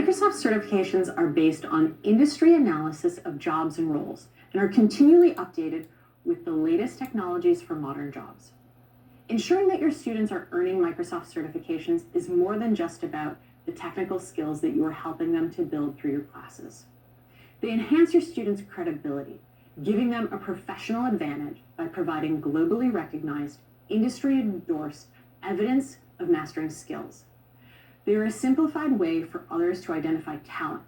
Microsoft certifications are based on industry analysis of jobs and roles and are continually updated with the latest technologies for modern jobs. Ensuring that your students are earning Microsoft certifications is more than just about the technical skills that you are helping them to build through your classes. They enhance your students' credibility, giving them a professional advantage by providing globally recognized, industry-endorsed evidence of mastering skills. They are a simplified way for others to identify talent,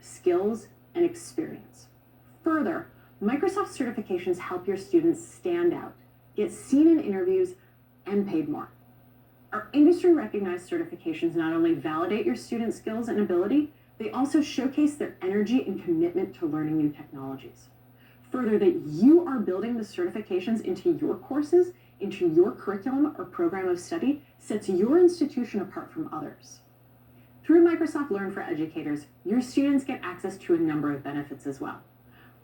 skills, and experience. Further, Microsoft certifications help your students stand out, get seen in interviews, and paid more. Our industry-recognized certifications not only validate your students' skills and ability, they also showcase their energy and commitment to learning new technologies. Further, that you are building the certifications into your courses, into your curriculum or program of study, sets your institution apart from others. Through Microsoft Learn for Educators, your students get access to a number of benefits as well.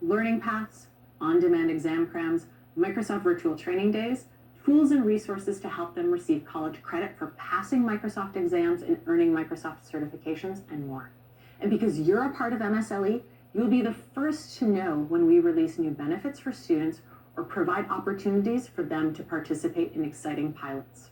Learning paths, on-demand exam crams, Microsoft virtual training days, tools and resources to help them receive college credit for passing Microsoft exams and earning Microsoft certifications, and more. And because you're a part of MSLE, you'll be the first to know when we release new benefits for students or provide opportunities for them to participate in exciting pilots.